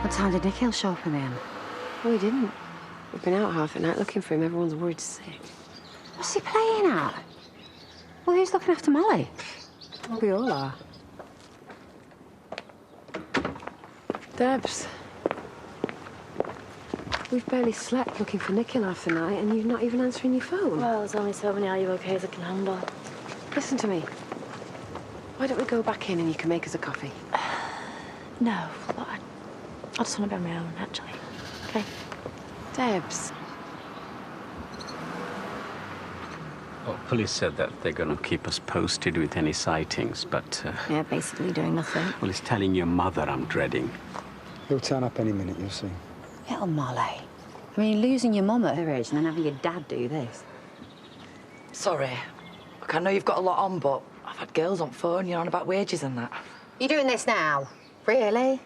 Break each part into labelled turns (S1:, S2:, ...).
S1: What time did Nikhil show up in the end?
S2: No, he didn't. We've been out half the night looking for him. Everyone's worried sick.
S1: What's he playing at? Well, who's looking after Molly?
S2: We all are. Debs. We've barely slept looking for Nikhil half the night, and you're not even answering your phone.
S3: Well, there's only so many Are You OK as I can handle.
S2: Listen to me. Why don't we go back in and you can make us a coffee?
S3: No, look, I just want to be on my own, actually. OK?
S2: Debs.
S4: Well, police said that they're going to keep us posted with any sightings, but...
S3: Yeah, basically doing nothing.
S4: Well, it's telling your mother I'm dreading.
S5: He'll turn up any minute, you'll see.
S1: Little Molly. I mean, losing your mum at her age and then having your dad do this.
S6: Sorry. Look, I know you've got a lot on, but I've had girls on phone, on about wages and that.
S1: You doing this now? Really?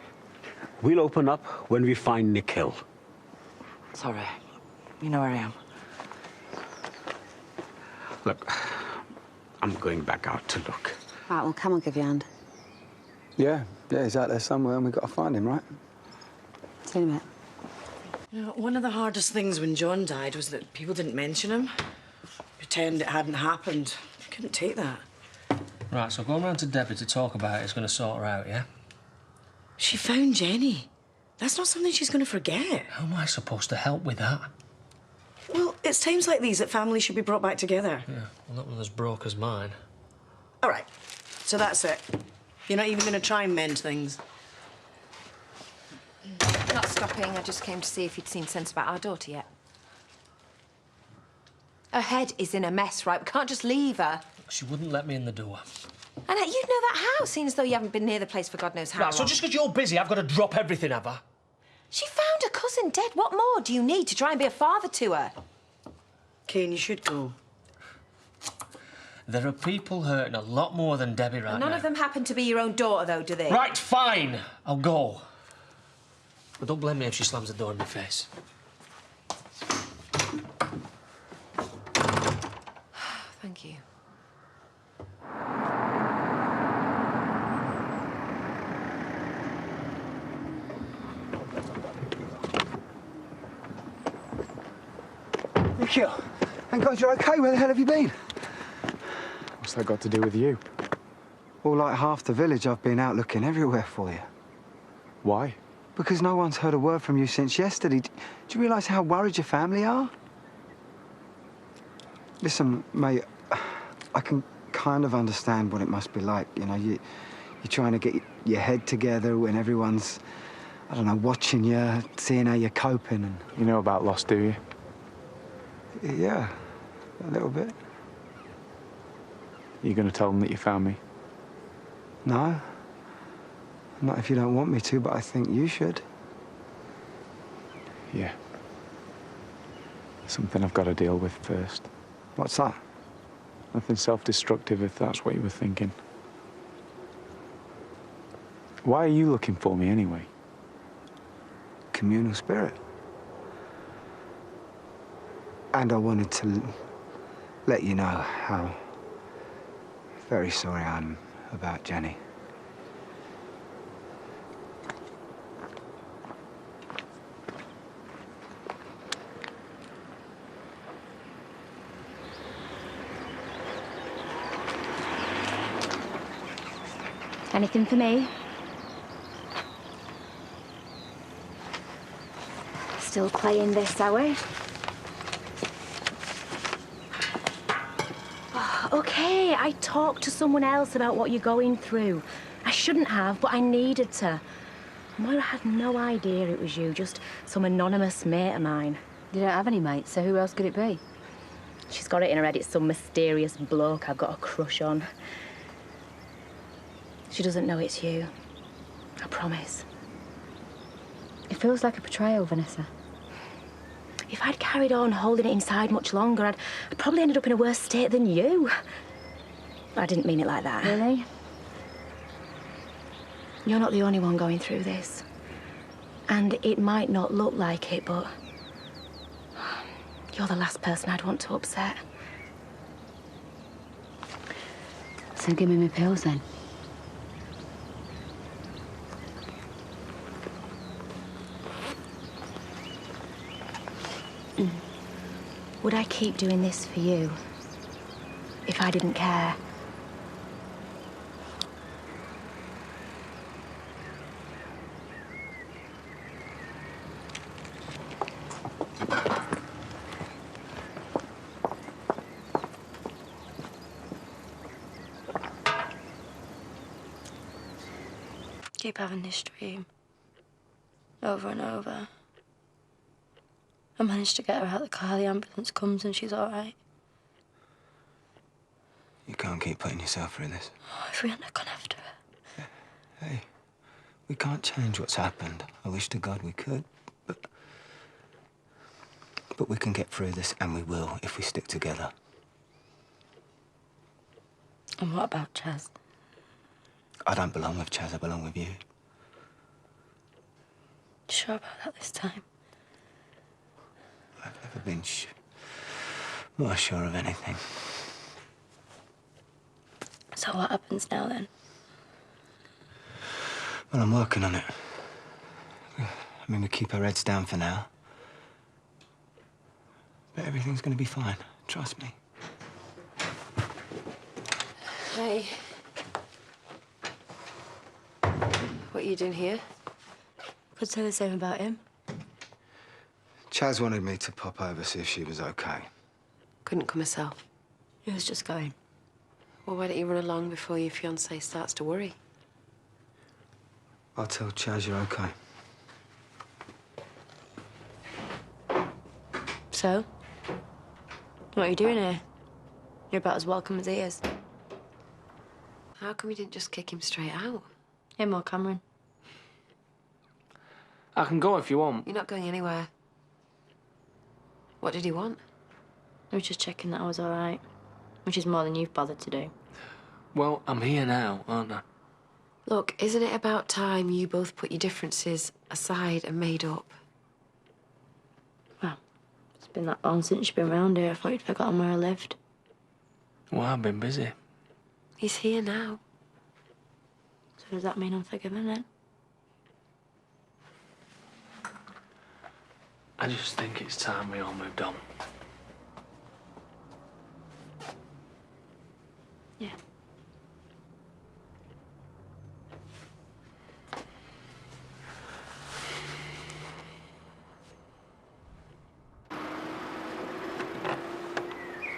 S4: We'll open up when we find Nikhil.
S6: Sorry. You know where I am.
S4: Look, I'm going back out to look.
S1: Right, well, come on, give your hand.
S5: Yeah, he's out there somewhere and we've got to find him, right?
S1: See you in a minute.
S7: You know, one of the hardest things when John died was that people didn't mention him. Pretend it hadn't happened. I couldn't take that.
S8: Right, so going round to Debbie to talk about it is going to sort her out, yeah?
S7: She found Jenny. That's not something she's going to forget.
S8: How am I supposed to help with that?
S7: Well, it's times like these that families should be brought back together.
S8: Yeah, well, not one as broke as mine.
S7: All right, so that's it. You're not even going to try and mend things.
S9: Not stopping. I just came to see if you'd seen sense about our daughter yet. Her head is in a mess, right? We can't just leave her.
S8: She wouldn't let me in the door.
S9: And you'd know that how, seeing as though you haven't been near the place for God knows how
S8: Right, so
S9: long.
S8: just because you're busy, I've got to drop everything, have I?
S9: She found her cousin dead. What more do you need to try and be a father to her?
S7: Kane, you should go.
S8: There are people hurting a lot more than Debbie right now.
S9: None of them happen to be your own daughter, though, do they?
S8: Right, fine. I'll go. But don't blame me if she slams the door in my face.
S9: Thank you.
S5: Nikhil, thank God you're OK. Where the hell have you been?
S10: What's that got to do with you?
S5: Well, like half the village, I've been out looking everywhere for you.
S10: Why?
S5: Because no one's heard a word from you since yesterday. Do you realise how worried your family are? Listen, mate, I can kind of understand what it must be like. You know, you're trying to get your head together when everyone's, I don't know, watching you, seeing how you're coping and...
S10: You know about loss, do you?
S5: Yeah, a little bit.
S10: You're going to tell them that you found me?
S5: No. Not if you don't want me to, but I think you should.
S10: Yeah. Something I've got to deal with first.
S5: What's that?
S10: Nothing self-destructive, if that's what you were thinking. Why are you looking for me, anyway?
S5: Communal spirit. And I wanted to let you know how very sorry I am about Jenny.
S3: Anything for me? Still playing this, are we? OK, I talked to someone else about what you're going through. I shouldn't have, but I needed to. Moira had no idea it was you, just some anonymous mate of mine.
S1: You don't have any mates, so who else could it be?
S3: She's got it in her head it's some mysterious bloke I've got a crush on. She doesn't know it's you. I promise.
S1: It feels like a betrayal, Vanessa.
S3: If I'd carried on holding it inside much longer, I'd probably ended up in a worse state than you. I didn't mean it like that.
S1: Really?
S3: You're not the only one going through this. And it might not look like it, but you're the last person I'd want to upset.
S1: So give me my pills, then.
S3: Would I keep doing this for you if I didn't care?
S11: Keep having this dream. Over and over. I managed to get her out of the car, the ambulance comes and she's all right.
S5: You can't keep putting yourself through this.
S11: Oh, if we hadn't gone after her.
S5: Hey, we can't change what's happened. I wish to God we could, but we can get through this, and we will if we stick together.
S11: And what about Chaz?
S5: I don't belong with Chaz, I belong with you.
S11: Sure about that this time?
S5: I've never been more sure of anything.
S11: So what happens now, then?
S5: Well, I'm working on it. I mean, we keep our heads down for now. But everything's gonna be fine, trust me.
S2: Hey. What are you doing here?
S11: Could say the same about him.
S5: Chaz wanted me to pop over, see if she was okay.
S2: Couldn't come myself.
S11: He was just going.
S2: Well, why don't you run along before your fiancé starts to worry?
S5: I'll tell Chaz you're okay.
S11: So? What are you doing here? You're about as welcome as he is.
S2: How come you didn't just kick him straight out?
S11: Him or Cameron?
S8: I can go if you want.
S2: You're not going anywhere. What did he want?
S11: I was just checking that I was all right, which is more than you've bothered to do.
S8: Well, I'm here now, aren't I?
S2: Look, isn't it about time you both put your differences aside and made up?
S11: Well, it's been that long since you've been round here. I thought you'd forgotten where I lived.
S8: Well, I've been busy.
S2: He's here now.
S11: So does that mean I'm forgiven then?
S8: I just think it's time we all moved on.
S11: Yeah.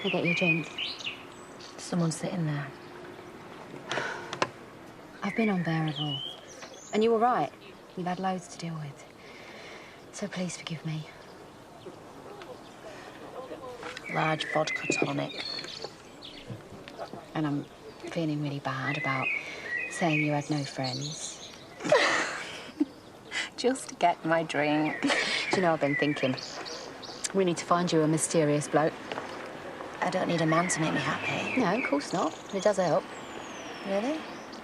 S3: I get you a drink. Someone's sitting there. I've been unbearable. And you were right. You've had loads to deal with. So please forgive me. Large vodka tonic. And I'm feeling really bad about saying you had no friends. Just to get my drink. Do you know, I've been thinking, we need to find you a mysterious bloke. I don't need a man to make me happy. No, of course not. But it does help. Really?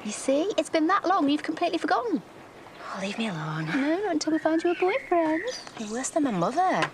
S3: You see? It's been that long, you've completely forgotten. Oh, leave me alone. No, not until we find you a boyfriend. You're worse than my mother.